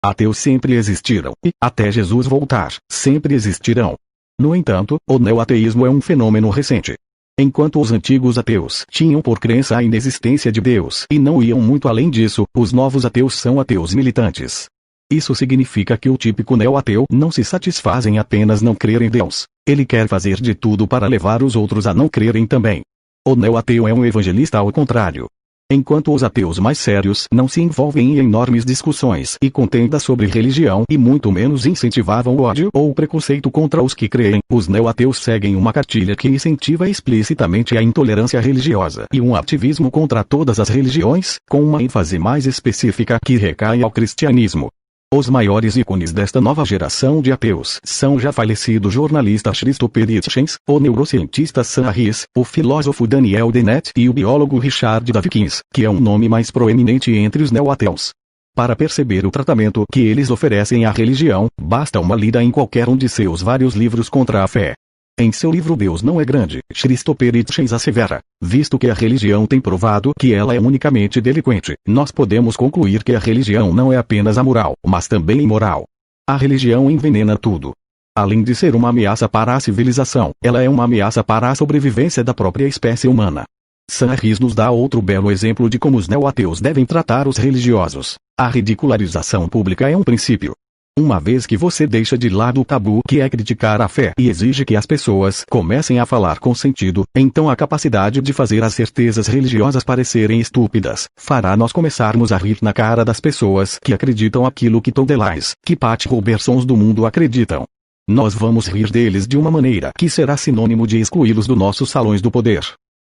Ateus sempre existiram, e, até Jesus voltar, sempre existirão. No entanto, o neoateísmo é um fenômeno recente. Enquanto os antigos ateus tinham por crença a inexistência de Deus e não iam muito além disso, os novos ateus são ateus militantes. Isso significa que o típico neo-ateu não se satisfaz em apenas não crer em Deus. Ele quer fazer de tudo para levar os outros a não crerem também. O neo-ateu é um evangelista ao contrário. Enquanto os ateus mais sérios não se envolvem em enormes discussões e contendas sobre religião e muito menos incentivavam o ódio ou o preconceito contra os que creem, os neo-ateus seguem uma cartilha que incentiva explicitamente a intolerância religiosa e um ativismo contra todas as religiões, com uma ênfase mais específica que recai ao cristianismo. Os maiores ícones desta nova geração de ateus são o já falecido jornalista Christopher Hitchens, o neurocientista Sam Harris, o filósofo Daniel Dennett e o biólogo Richard Dawkins, que é um nome mais proeminente entre os neo-ateus. Para perceber o tratamento que eles oferecem à religião, basta uma lida em qualquer um de seus vários livros contra a fé. Em seu livro Deus não é grande, Christopher Hitchens assevera, visto que a religião tem provado que ela é unicamente delinquente, nós podemos concluir que a religião não é apenas amoral, mas também imoral. A religião envenena tudo. Além de ser uma ameaça para a civilização, ela é uma ameaça para a sobrevivência da própria espécie humana. Sam Harris nos dá outro belo exemplo de como os neo-ateus devem tratar os religiosos. A ridicularização pública é um princípio. Uma vez que você deixa de lado o tabu que é criticar a fé e exige que as pessoas comecem a falar com sentido, então a capacidade de fazer as certezas religiosas parecerem estúpidas, fará nós começarmos a rir na cara das pessoas que acreditam aquilo que Tom DeLuise, que Pat Robertsons do mundo acreditam. Nós vamos rir deles de uma maneira que será sinônimo de excluí-los dos nossos salões do poder.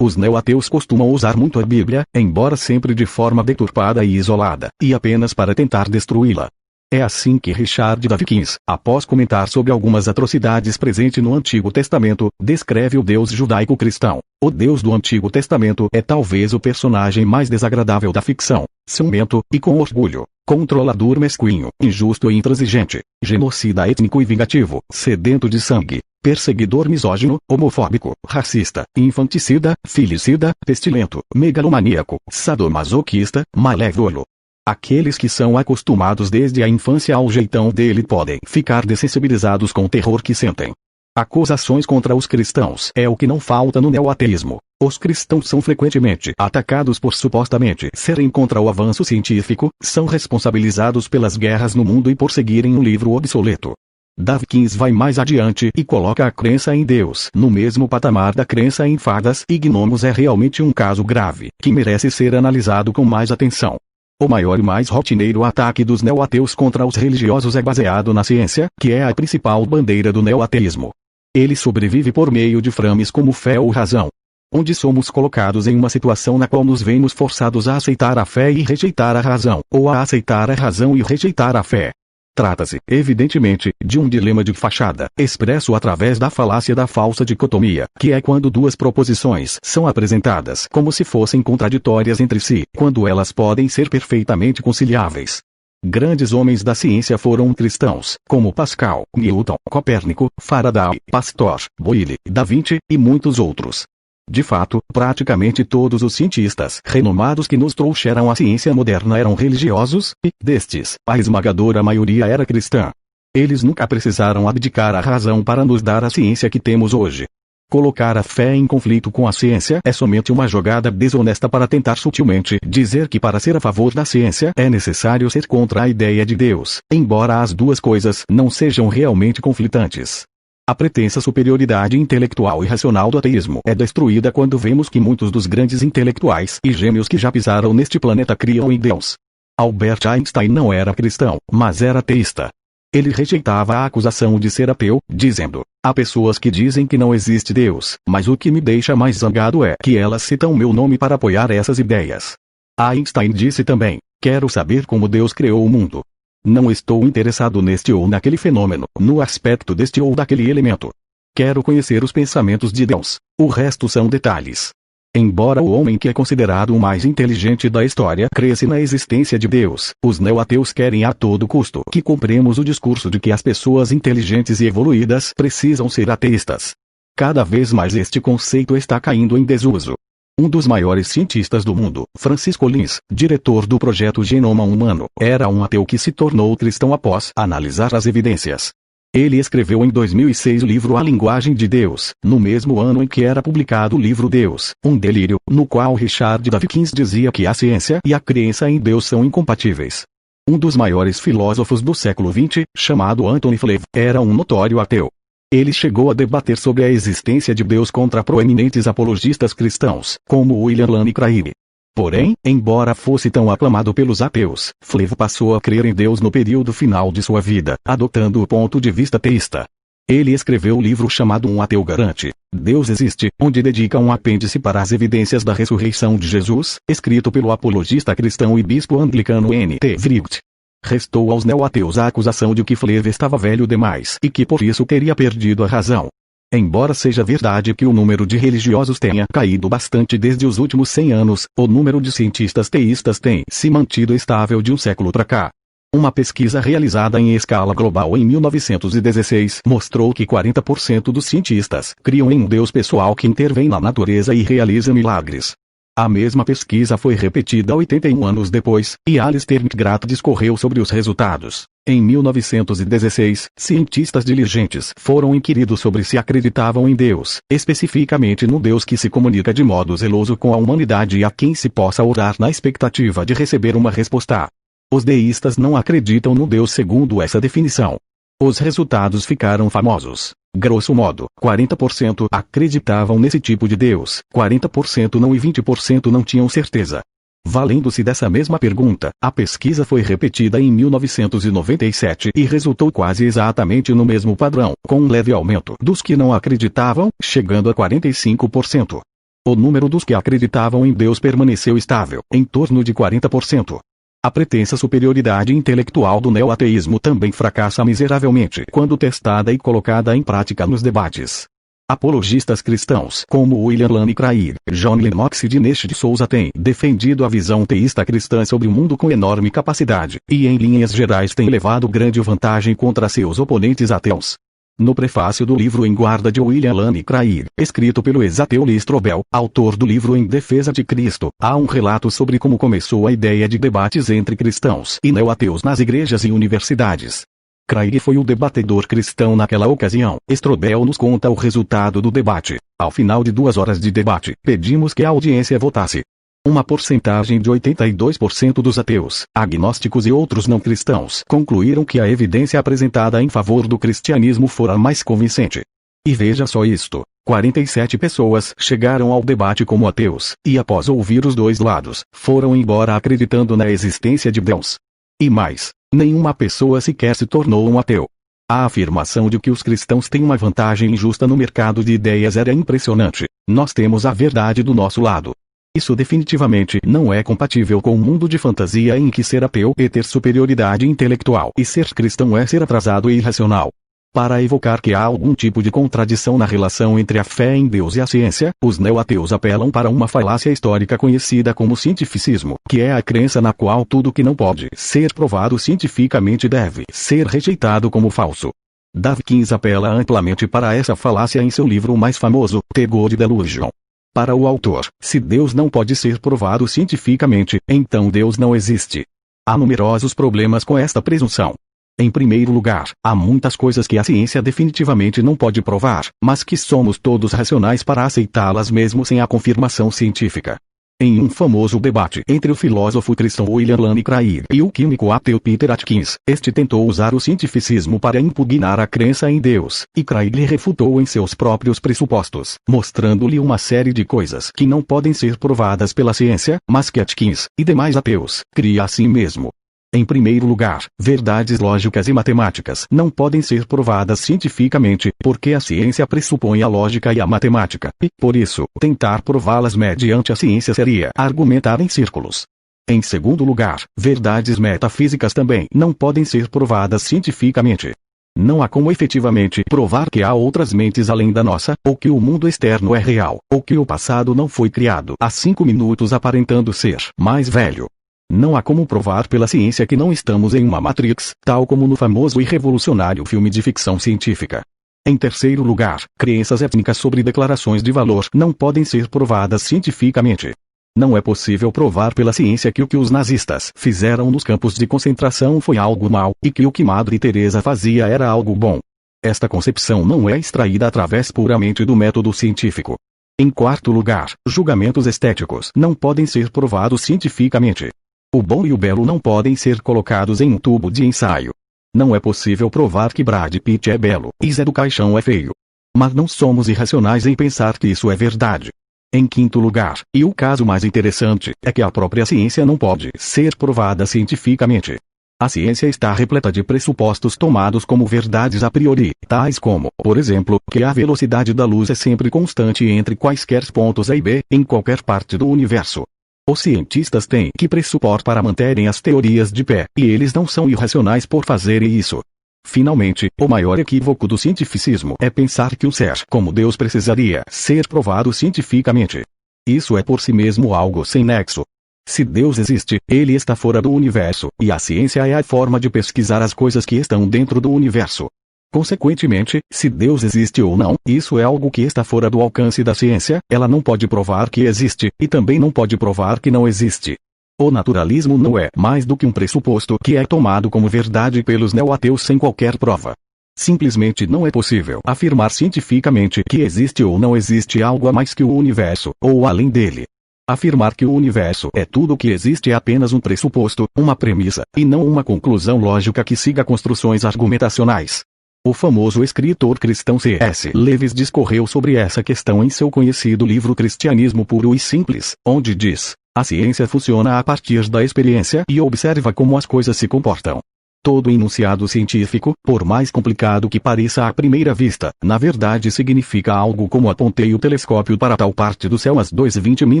Os neo-ateus costumam usar muito a Bíblia, embora sempre de forma deturpada e isolada, e apenas para tentar destruí-la. É assim que Richard Dawkins, após comentar sobre algumas atrocidades presentes no Antigo Testamento, descreve o Deus judaico-cristão. O Deus do Antigo Testamento é talvez o personagem mais desagradável da ficção, ciumento e com orgulho, controlador mesquinho, injusto e intransigente, genocida étnico e vingativo, sedento de sangue, perseguidor misógino, homofóbico, racista, infanticida, filicida, pestilento, megalomaníaco, sadomasoquista, malévolo. Aqueles que são acostumados desde a infância ao jeitão dele podem ficar dessensibilizados com o terror que sentem. Acusações contra os cristãos é o que não falta no neoateísmo. Os cristãos são frequentemente atacados por supostamente serem contra o avanço científico, são responsabilizados pelas guerras no mundo e por seguirem um livro obsoleto. Dawkins vai mais adiante e coloca a crença em Deus no mesmo patamar da crença em fadas e gnomos. É realmente um caso grave, que merece ser analisado com mais atenção. O maior e mais rotineiro ataque dos neo-ateus contra os religiosos é baseado na ciência, que é a principal bandeira do neo-ateísmo. Ele sobrevive por meio de frames como fé ou razão, onde somos colocados em uma situação na qual nos vemos forçados a aceitar a fé e rejeitar a razão, ou a aceitar a razão e rejeitar a fé. Trata-se, evidentemente, de um dilema de fachada, expresso através da falácia da falsa dicotomia, que é quando duas proposições são apresentadas como se fossem contraditórias entre si, quando elas podem ser perfeitamente conciliáveis. Grandes homens da ciência foram cristãos, como Pascal, Newton, Copérnico, Faraday, Pasteur, Boyle, Da Vinci, e muitos outros. De fato, praticamente todos os cientistas renomados que nos trouxeram a ciência moderna eram religiosos, e, destes, a esmagadora maioria era cristã. Eles nunca precisaram abdicar a razão para nos dar a ciência que temos hoje. Colocar a fé em conflito com a ciência é somente uma jogada desonesta para tentar sutilmente dizer que para ser a favor da ciência é necessário ser contra a ideia de Deus, embora as duas coisas não sejam realmente conflitantes. A pretensa superioridade intelectual e racional do ateísmo é destruída quando vemos que muitos dos grandes intelectuais e gênios que já pisaram neste planeta criam em Deus. Albert Einstein não era cristão, mas era ateísta. Ele rejeitava a acusação de ser ateu, dizendo: há pessoas que dizem que não existe Deus, mas o que me deixa mais zangado é que elas citam meu nome para apoiar essas ideias. Einstein disse também: quero saber como Deus criou o mundo. Não estou interessado neste ou naquele fenômeno, no aspecto deste ou daquele elemento. Quero conhecer os pensamentos de Deus. O resto são detalhes. Embora o homem que é considerado o mais inteligente da história cresça na existência de Deus, os neo-ateus querem a todo custo que compremos o discurso de que as pessoas inteligentes e evoluídas precisam ser ateístas. Cada vez mais este conceito está caindo em desuso. Um dos maiores cientistas do mundo, Francis Collins, diretor do projeto Genoma Humano, era um ateu que se tornou cristão após analisar as evidências. Ele escreveu em 2006 o livro A Linguagem de Deus, no mesmo ano em que era publicado o livro Deus, um Delírio, no qual Richard Dawkins dizia que a ciência e a crença em Deus são incompatíveis. Um dos maiores filósofos do século XX, chamado Anthony Flew, era um notório ateu. Ele chegou a debater sobre a existência de Deus contra proeminentes apologistas cristãos, como William Lane Craig. Porém, embora fosse tão aclamado pelos ateus, Flew passou a crer em Deus no período final de sua vida, adotando o ponto de vista teísta. Ele escreveu o livro chamado Um Ateu Garante, Deus Existe, onde dedica um apêndice para as evidências da ressurreição de Jesus, escrito pelo apologista cristão e bispo anglicano N.T. Wright. Restou aos neo-ateus a acusação de que Flew estava velho demais e que por isso teria perdido a razão. Embora seja verdade que o número de religiosos tenha caído bastante desde os últimos 100 anos, o número de cientistas teístas tem se mantido estável de um século para cá. Uma pesquisa realizada em escala global em 1916 mostrou que 40% dos cientistas criam em um Deus pessoal que intervém na natureza e realiza milagres. A mesma pesquisa foi repetida 81 anos depois, e Alistair McGrath discorreu sobre os resultados. Em 1916, cientistas diligentes foram inquiridos sobre se acreditavam em Deus, especificamente no Deus que se comunica de modo zeloso com a humanidade e a quem se possa orar na expectativa de receber uma resposta. Os deístas não acreditam no Deus segundo essa definição. Os resultados ficaram famosos. Grosso modo, 40% acreditavam nesse tipo de Deus, 40% não e 20% não tinham certeza. Valendo-se dessa mesma pergunta, a pesquisa foi repetida em 1997 e resultou quase exatamente no mesmo padrão, com um leve aumento dos que não acreditavam, chegando a 45%. O número dos que acreditavam em Deus permaneceu estável, em torno de 40%. A pretensa superioridade intelectual do neo-ateísmo também fracassa miseravelmente quando testada e colocada em prática nos debates. Apologistas cristãos como William Lane Craig, John Lennox e Dinesh de Souza têm defendido a visão teísta cristã sobre o mundo com enorme capacidade, e em linhas gerais têm levado grande vantagem contra seus oponentes ateus. No prefácio do livro Em Guarda de William Lane Craig, escrito pelo ex-ateu Lee Strobel, autor do livro Em Defesa de Cristo, há um relato sobre como começou a ideia de debates entre cristãos e neo-ateus nas igrejas e universidades. Craig foi o debatedor cristão naquela ocasião. Strobel nos conta o resultado do debate. Ao final de 2 horas de debate, pedimos que a audiência votasse. Uma porcentagem de 82% dos ateus, agnósticos e outros não cristãos concluíram que a evidência apresentada em favor do cristianismo fora mais convincente. E veja só isto: 47 pessoas chegaram ao debate como ateus, e após ouvir os dois lados, foram embora acreditando na existência de Deus. E mais, nenhuma pessoa sequer se tornou um ateu. A afirmação de que os cristãos têm uma vantagem injusta no mercado de ideias era impressionante. Nós temos a verdade do nosso lado. Isso definitivamente não é compatível com o mundo de fantasia em que ser ateu é ter superioridade intelectual e ser cristão é ser atrasado e irracional. Para evocar que há algum tipo de contradição na relação entre a fé em Deus e a ciência, os neo-ateus apelam para uma falácia histórica conhecida como cientificismo, que é a crença na qual tudo que não pode ser provado cientificamente deve ser rejeitado como falso. Dawkins apela amplamente para essa falácia em seu livro mais famoso, The God Delusion. Para o autor, se Deus não pode ser provado cientificamente, então Deus não existe. Há numerosos problemas com esta presunção. Em primeiro lugar, há muitas coisas que a ciência definitivamente não pode provar, mas que somos todos racionais para aceitá-las mesmo sem a confirmação científica. Em um famoso debate entre o filósofo cristão William Lane Craig e o químico ateu Peter Atkins, este tentou usar o cientificismo para impugnar a crença em Deus, e Craig lhe refutou em seus próprios pressupostos, mostrando-lhe uma série de coisas que não podem ser provadas pela ciência, mas que Atkins, e demais ateus, cria a si mesmo. Em primeiro lugar, verdades lógicas e matemáticas não podem ser provadas cientificamente, porque a ciência pressupõe a lógica e a matemática, e, por isso, tentar prová-las mediante a ciência seria argumentar em círculos. Em segundo lugar, verdades metafísicas também não podem ser provadas cientificamente. Não há como efetivamente provar que há outras mentes além da nossa, ou que o mundo externo é real, ou que o passado não foi criado há 5 minutos aparentando ser mais velho. Não há como provar pela ciência que não estamos em uma Matrix, tal como no famoso e revolucionário filme de ficção científica. Em terceiro lugar, crenças étnicas sobre declarações de valor não podem ser provadas cientificamente. Não é possível provar pela ciência que o que os nazistas fizeram nos campos de concentração foi algo mau, e que o que Madre Teresa fazia era algo bom. Esta concepção não é extraída através puramente do método científico. Em quarto lugar, julgamentos estéticos não podem ser provados cientificamente. O bom e o belo não podem ser colocados em um tubo de ensaio. Não é possível provar que Brad Pitt é belo e Zé do Caixão é feio. Mas não somos irracionais em pensar que isso é verdade. Em quinto lugar, e o caso mais interessante, é que a própria ciência não pode ser provada cientificamente. A ciência está repleta de pressupostos tomados como verdades a priori, tais como, por exemplo, que a velocidade da luz é sempre constante entre quaisquer pontos A e B, em qualquer parte do universo. Os cientistas têm que pressupor para manterem as teorias de pé, e eles não são irracionais por fazerem isso. Finalmente, o maior equívoco do cientificismo é pensar que o ser como Deus precisaria ser provado cientificamente. Isso é por si mesmo algo sem nexo. Se Deus existe, ele está fora do universo, e a ciência é a forma de pesquisar as coisas que estão dentro do universo. Consequentemente, se Deus existe ou não, isso é algo que está fora do alcance da ciência, ela não pode provar que existe, e também não pode provar que não existe. O naturalismo não é mais do que um pressuposto que é tomado como verdade pelos neo-ateus sem qualquer prova. Simplesmente não é possível afirmar cientificamente que existe ou não existe algo a mais que o universo, ou além dele. Afirmar que o universo é tudo o que existe é apenas um pressuposto, uma premissa, e não uma conclusão lógica que siga construções argumentacionais. O famoso escritor cristão C.S. Lewis discorreu sobre essa questão em seu conhecido livro Cristianismo Puro e Simples, onde diz: a ciência funciona a partir da experiência e observa como as coisas se comportam. Todo enunciado científico, por mais complicado que pareça à primeira vista, na verdade significa algo como apontei o telescópio para tal parte do céu às 2h20 min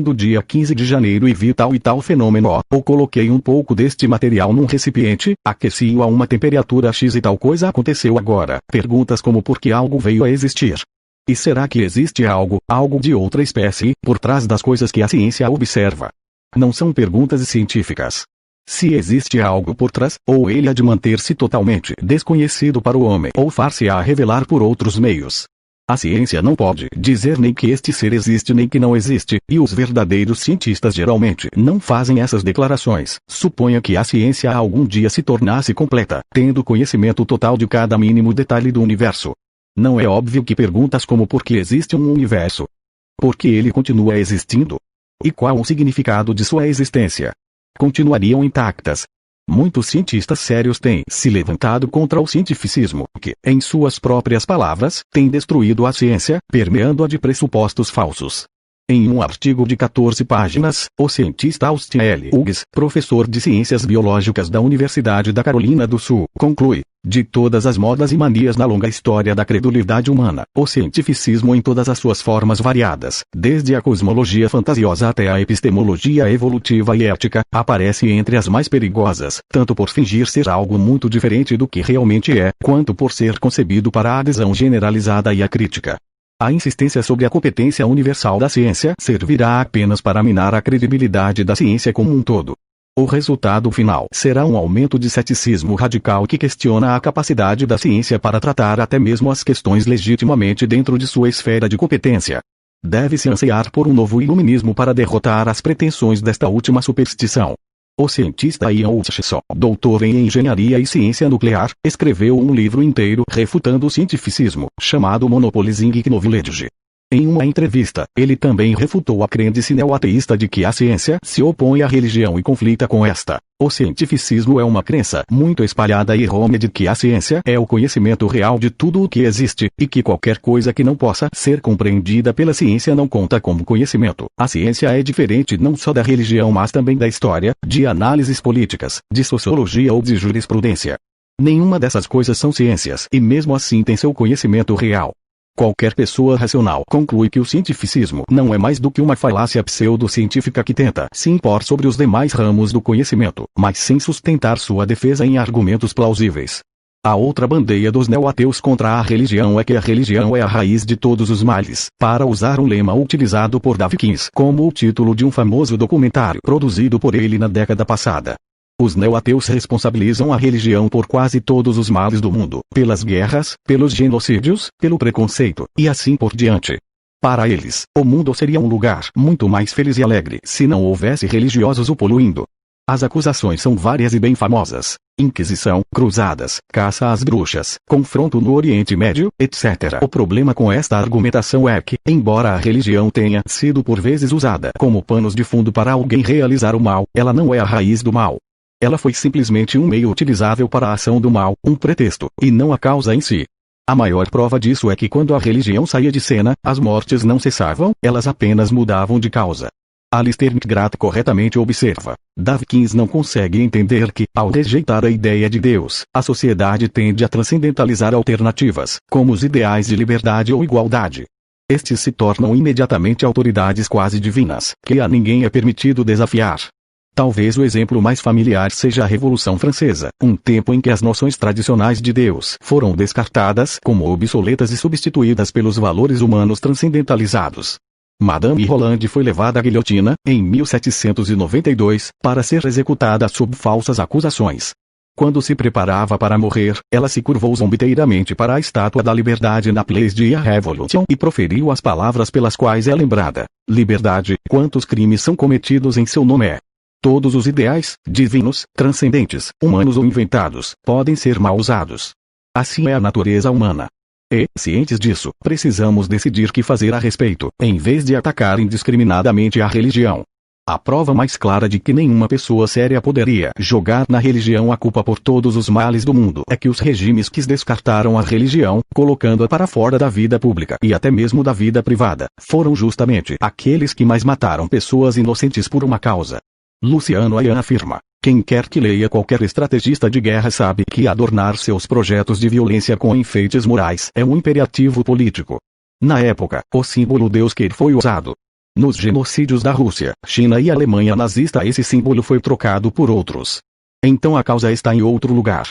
do dia 15 de janeiro e vi tal e tal fenômeno, ou coloquei um pouco deste material num recipiente, aqueci-o a uma temperatura X e tal coisa aconteceu agora. Perguntas como por que algo veio a existir. E será que existe algo de outra espécie, por trás das coisas que a ciência observa? Não são perguntas científicas. Se existe algo por trás, ou ele há de manter-se totalmente desconhecido para o homem ou far-se-á revelar por outros meios. A ciência não pode dizer nem que este ser existe nem que não existe, e os verdadeiros cientistas geralmente não fazem essas declarações. Suponha que a ciência algum dia se tornasse completa, tendo conhecimento total de cada mínimo detalhe do universo. Não é óbvio que perguntas como por que existe um universo? Por que ele continua existindo? E qual o significado de sua existência? Continuariam intactas. Muitos cientistas sérios têm se levantado contra o cientificismo, que, em suas próprias palavras, tem destruído a ciência, permeando-a de pressupostos falsos. Em um artigo de 14 páginas, o cientista Austin L. Hughes, professor de ciências biológicas da Universidade da Carolina do Sul, conclui: de todas as modas e manias na longa história da credulidade humana, o cientificismo em todas as suas formas variadas, desde a cosmologia fantasiosa até a epistemologia evolutiva e ética, aparece entre as mais perigosas, tanto por fingir ser algo muito diferente do que realmente é, quanto por ser concebido para a adesão generalizada e a crítica. A insistência sobre a competência universal da ciência servirá apenas para minar a credibilidade da ciência como um todo. O resultado final será um aumento de ceticismo radical que questiona a capacidade da ciência para tratar até mesmo as questões legitimamente dentro de sua esfera de competência. Deve-se ansiar por um novo iluminismo para derrotar as pretensões desta última superstição. O cientista Ian Hutchinson, doutor em engenharia e ciência nuclear, escreveu um livro inteiro refutando o cientificismo, chamado Monopolizing Knowledge. Em uma entrevista, ele também refutou a crendice neo-ateísta de que a ciência se opõe à religião e conflita com esta. O cientificismo é uma crença muito espalhada e errônea de que a ciência é o conhecimento real de tudo o que existe, e que qualquer coisa que não possa ser compreendida pela ciência não conta como conhecimento. A ciência é diferente não só da religião mas também da história, de análises políticas, de sociologia ou de jurisprudência. Nenhuma dessas coisas são ciências e mesmo assim tem seu conhecimento real. Qualquer pessoa racional conclui que o cientificismo não é mais do que uma falácia pseudocientífica que tenta se impor sobre os demais ramos do conhecimento, mas sem sustentar sua defesa em argumentos plausíveis. A outra bandeira dos neo-ateus contra a religião é que a religião é a raiz de todos os males, para usar um lema utilizado por Dawkins como o título de um famoso documentário produzido por ele na década passada. Os neo-ateus responsabilizam a religião por quase todos os males do mundo, pelas guerras, pelos genocídios, pelo preconceito, e assim por diante. Para eles, o mundo seria um lugar muito mais feliz e alegre se não houvesse religiosos o poluindo. As acusações são várias e bem famosas: Inquisição, cruzadas, caça às bruxas, confronto no Oriente Médio, etc. O problema com esta argumentação é que, embora a religião tenha sido por vezes usada como panos de fundo para alguém realizar o mal, ela não é a raiz do mal. Ela foi simplesmente um meio utilizável para a ação do mal, um pretexto, e não a causa em si. A maior prova disso é que quando a religião saía de cena, as mortes não cessavam, elas apenas mudavam de causa. Alistair McGrath corretamente observa: Dawkins não consegue entender que, ao rejeitar a ideia de Deus, a sociedade tende a transcendentalizar alternativas, como os ideais de liberdade ou igualdade. Estes se tornam imediatamente autoridades quase divinas, que a ninguém é permitido desafiar. Talvez o exemplo mais familiar seja a Revolução Francesa, um tempo em que as noções tradicionais de Deus foram descartadas como obsoletas e substituídas pelos valores humanos transcendentalizados. Madame Roland foi levada à guilhotina, em 1792, para ser executada sob falsas acusações. Quando se preparava para morrer, ela se curvou zombeteiramente para a Estátua da Liberdade na Place de la Révolution e proferiu as palavras pelas quais é lembrada: Liberdade, quantos crimes são cometidos em seu nome? Todos os ideais, divinos, transcendentes, humanos ou inventados, podem ser mal usados. Assim é a natureza humana. E, cientes disso, precisamos decidir o que fazer a respeito, em vez de atacar indiscriminadamente a religião. A prova mais clara de que nenhuma pessoa séria poderia jogar na religião a culpa por todos os males do mundo é que os regimes que descartaram a religião, colocando-a para fora da vida pública e até mesmo da vida privada, foram justamente aqueles que mais mataram pessoas inocentes por uma causa. Luciano Ayan afirma: quem quer que leia qualquer estrategista de guerra sabe que adornar seus projetos de violência com enfeites morais é um imperativo político. Na época, o símbolo Deus quer foi usado. Nos genocídios da Rússia, China e Alemanha nazista esse símbolo foi trocado por outros. Então a causa está em outro lugar.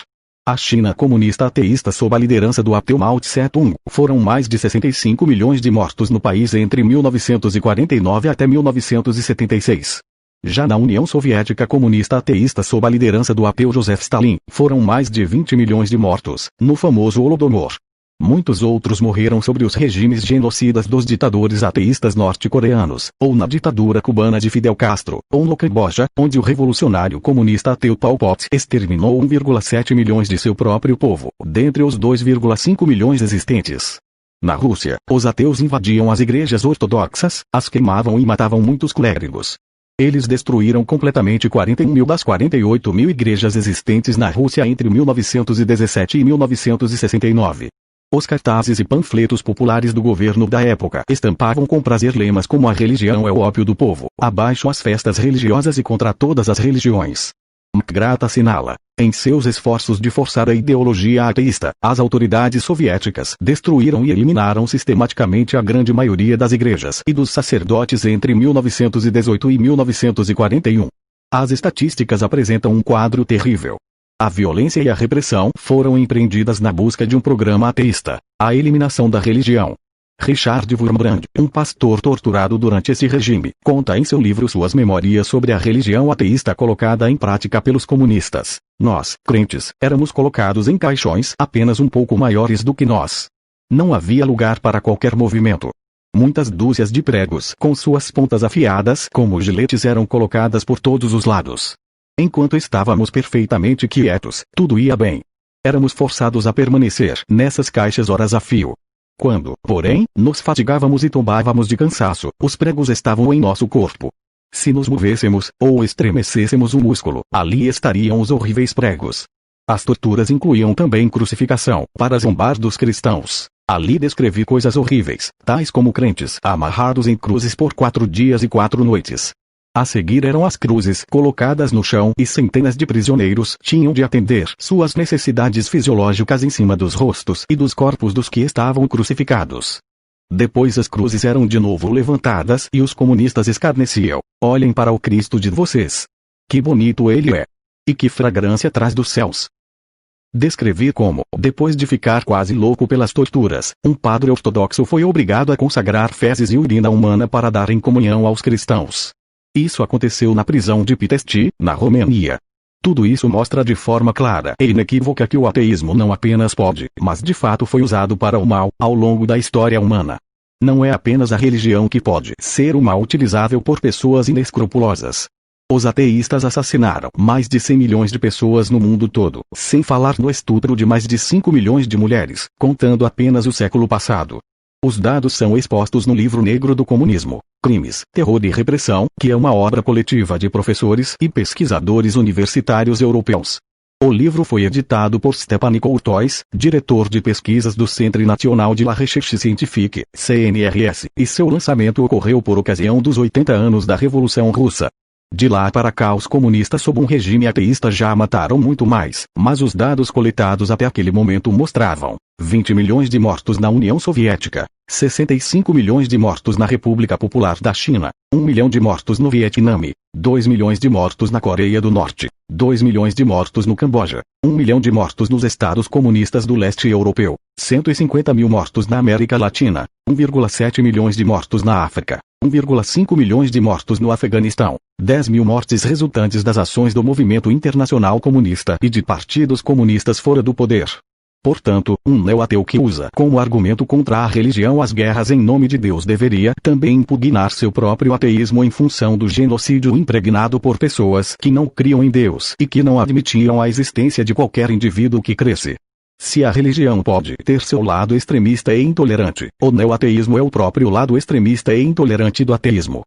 A China comunista ateísta sob a liderança do ateu Mao Tse-tung, foram mais de 65 milhões de mortos no país entre 1949 até 1976. Já na União Soviética comunista ateísta sob a liderança do ateu Joseph Stalin, foram mais de 20 milhões de mortos, no famoso Holodomor. Muitos outros morreram sob os regimes genocidas dos ditadores ateístas norte-coreanos, ou na ditadura cubana de Fidel Castro, ou no Camboja, onde o revolucionário comunista ateu Pol Pot exterminou 1,7 milhões de seu próprio povo, dentre os 2,5 milhões existentes. Na Rússia, os ateus invadiam as igrejas ortodoxas, as queimavam e matavam muitos clérigos. Eles destruíram completamente 41 mil das 48 mil igrejas existentes na Rússia entre 1917 e 1969. Os cartazes e panfletos populares do governo da época estampavam com prazer lemas como a religião é o ópio do povo, abaixo as festas religiosas e contra todas as religiões. McGrath assinala: em seus esforços de forçar a ideologia ateísta, as autoridades soviéticas destruíram e eliminaram sistematicamente a grande maioria das igrejas e dos sacerdotes entre 1918 e 1941. As estatísticas apresentam um quadro terrível. A violência e a repressão foram empreendidas na busca de um programa ateísta, a eliminação da religião. Richard Wurmbrand, um pastor torturado durante esse regime, conta em seu livro suas memórias sobre a religião ateísta colocada em prática pelos comunistas. Nós, crentes, éramos colocados em caixões apenas um pouco maiores do que nós. Não havia lugar para qualquer movimento. Muitas dúzias de pregos com suas pontas afiadas como giletes eram colocadas por todos os lados. Enquanto estávamos perfeitamente quietos, tudo ia bem. Éramos forçados a permanecer nessas caixas horas a fio. Quando, porém, nos fatigávamos e tombávamos de cansaço, os pregos estavam em nosso corpo. Se nos movêssemos, ou estremecêssemos um músculo, ali estariam os horríveis pregos. As torturas incluíam também crucificação, para zombar dos cristãos. Ali descrevi coisas horríveis, tais como crentes amarrados em cruzes por 4 dias e 4 noites. A seguir eram as cruzes colocadas no chão e centenas de prisioneiros tinham de atender suas necessidades fisiológicas em cima dos rostos e dos corpos dos que estavam crucificados. Depois as cruzes eram de novo levantadas e os comunistas escarneciam: olhem para o Cristo de vocês. Que bonito ele é! E que fragrância traz dos céus! Descrevi como, depois de ficar quase louco pelas torturas, um padre ortodoxo foi obrigado a consagrar fezes e urina humana para dar em comunhão aos cristãos. Isso aconteceu na prisão de Pitești, na Romênia. Tudo isso mostra de forma clara e inequívoca que o ateísmo não apenas pode, mas de fato foi usado para o mal, ao longo da história humana. Não é apenas a religião que pode ser o mal utilizável por pessoas inescrupulosas. Os ateístas assassinaram mais de 100 milhões de pessoas no mundo todo, sem falar no estupro de mais de 5 milhões de mulheres, contando apenas o século passado. Os dados são expostos no Livro Negro do Comunismo, Crimes, Terror e Repressão, que é uma obra coletiva de professores e pesquisadores universitários europeus. O livro foi editado por Stepan Courtois, diretor de pesquisas do Centre National de la Recherche Scientifique, CNRS, e seu lançamento ocorreu por ocasião dos 80 anos da Revolução Russa. De lá para cá os comunistas sob um regime ateísta já mataram muito mais, mas os dados coletados até aquele momento mostravam 20 milhões de mortos na União Soviética, 65 milhões de mortos na República Popular da China, 1 milhão de mortos no Vietnã, 2 milhões de mortos na Coreia do Norte, 2 milhões de mortos no Camboja, 1 milhão de mortos nos estados comunistas do leste europeu, 150 mil mortos na América Latina, 1,7 milhões de mortos na África, 1,5 milhões de mortos no Afeganistão, 10 mil mortes resultantes das ações do movimento internacional comunista e de partidos comunistas fora do poder. Portanto, um neo-ateu que usa como argumento contra a religião as guerras em nome de Deus deveria também impugnar seu próprio ateísmo em função do genocídio impregnado por pessoas que não criam em Deus e que não admitiam a existência de qualquer indivíduo que cresce. Se a religião pode ter seu lado extremista e intolerante, o neo-ateísmo é o próprio lado extremista e intolerante do ateísmo.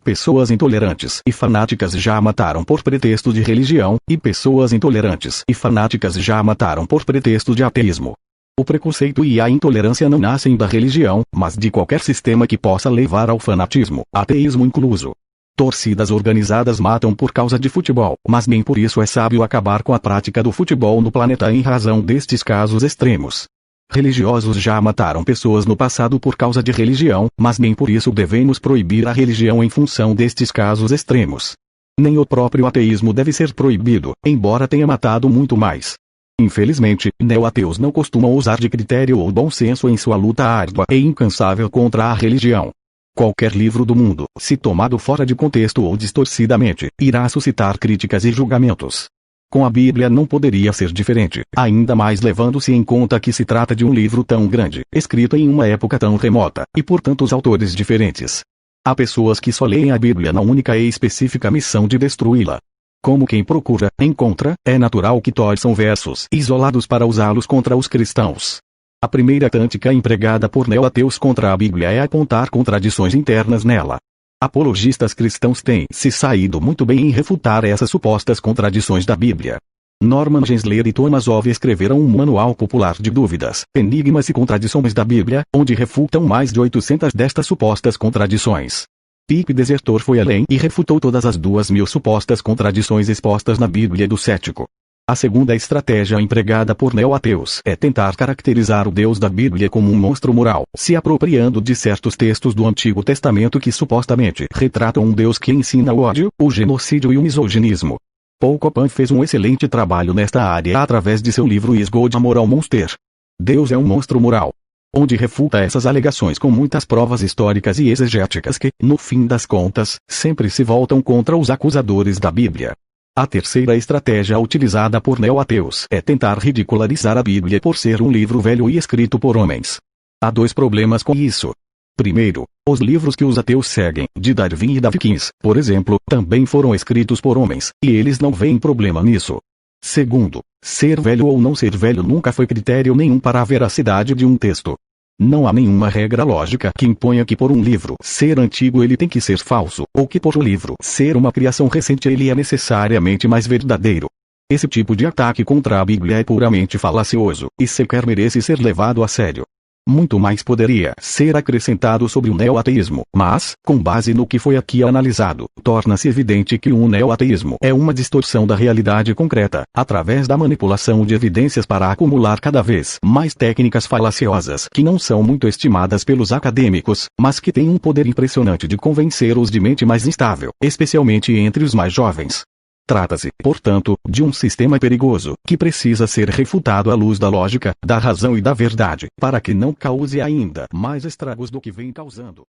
Pessoas intolerantes e fanáticas já mataram por pretexto de religião, e pessoas intolerantes e fanáticas já mataram por pretexto de ateísmo. O preconceito e a intolerância não nascem da religião, mas de qualquer sistema que possa levar ao fanatismo, ateísmo incluso. Torcidas organizadas matam por causa de futebol, mas nem por isso é sábio acabar com a prática do futebol no planeta em razão destes casos extremos. Religiosos já mataram pessoas no passado por causa de religião, mas nem por isso devemos proibir a religião em função destes casos extremos. Nem o próprio ateísmo deve ser proibido, embora tenha matado muito mais. Infelizmente, neo-ateus não costumam usar de critério ou bom senso em sua luta árdua e incansável contra a religião. Qualquer livro do mundo, se tomado fora de contexto ou distorcidamente, irá suscitar críticas e julgamentos. Com a Bíblia não poderia ser diferente, ainda mais levando-se em conta que se trata de um livro tão grande, escrito em uma época tão remota, e por tantos autores diferentes. Há pessoas que só leem a Bíblia na única e específica missão de destruí-la. Como quem procura, encontra, é natural que torçam versos isolados para usá-los contra os cristãos. A primeira tática empregada por neo-ateus contra a Bíblia é apontar contradições internas nela. Apologistas cristãos têm se saído muito bem em refutar essas supostas contradições da Bíblia. Norman Gensler e Thomas Ove escreveram um manual popular de dúvidas, enigmas e contradições da Bíblia, onde refutam mais de 800 destas supostas contradições. Pip Desertor foi além e refutou todas as 2.000 supostas contradições expostas na Bíblia do cético. A segunda estratégia empregada por neo-ateus é tentar caracterizar o Deus da Bíblia como um monstro moral, se apropriando de certos textos do Antigo Testamento que supostamente retratam um Deus que ensina o ódio, o genocídio e o misoginismo. Paul Copan fez um excelente trabalho nesta área através de seu livro Is God a Moral Monster? Deus é um monstro moral, onde refuta essas alegações com muitas provas históricas e exegéticas que, no fim das contas, sempre se voltam contra os acusadores da Bíblia. A terceira estratégia utilizada por neo-ateus é tentar ridicularizar a Bíblia por ser um livro velho e escrito por homens. Há dois problemas com isso. Primeiro, os livros que os ateus seguem, de Darwin e Dawkins, por exemplo, também foram escritos por homens, e eles não veem problema nisso. Segundo, ser velho ou não ser velho nunca foi critério nenhum para a veracidade de um texto. Não há nenhuma regra lógica que imponha que por um livro ser antigo ele tem que ser falso, ou que por um livro ser uma criação recente ele é necessariamente mais verdadeiro. Esse tipo de ataque contra a Bíblia é puramente falacioso, e sequer merece ser levado a sério. Muito mais poderia ser acrescentado sobre o neo-ateísmo, mas, com base no que foi aqui analisado, torna-se evidente que o neo-ateísmo é uma distorção da realidade concreta, através da manipulação de evidências para acumular cada vez mais técnicas falaciosas que não são muito estimadas pelos acadêmicos, mas que têm um poder impressionante de convencer os de mente mais instável, especialmente entre os mais jovens. Trata-se, portanto, de um sistema perigoso, que precisa ser refutado à luz da lógica, da razão e da verdade, para que não cause ainda mais estragos do que vem causando.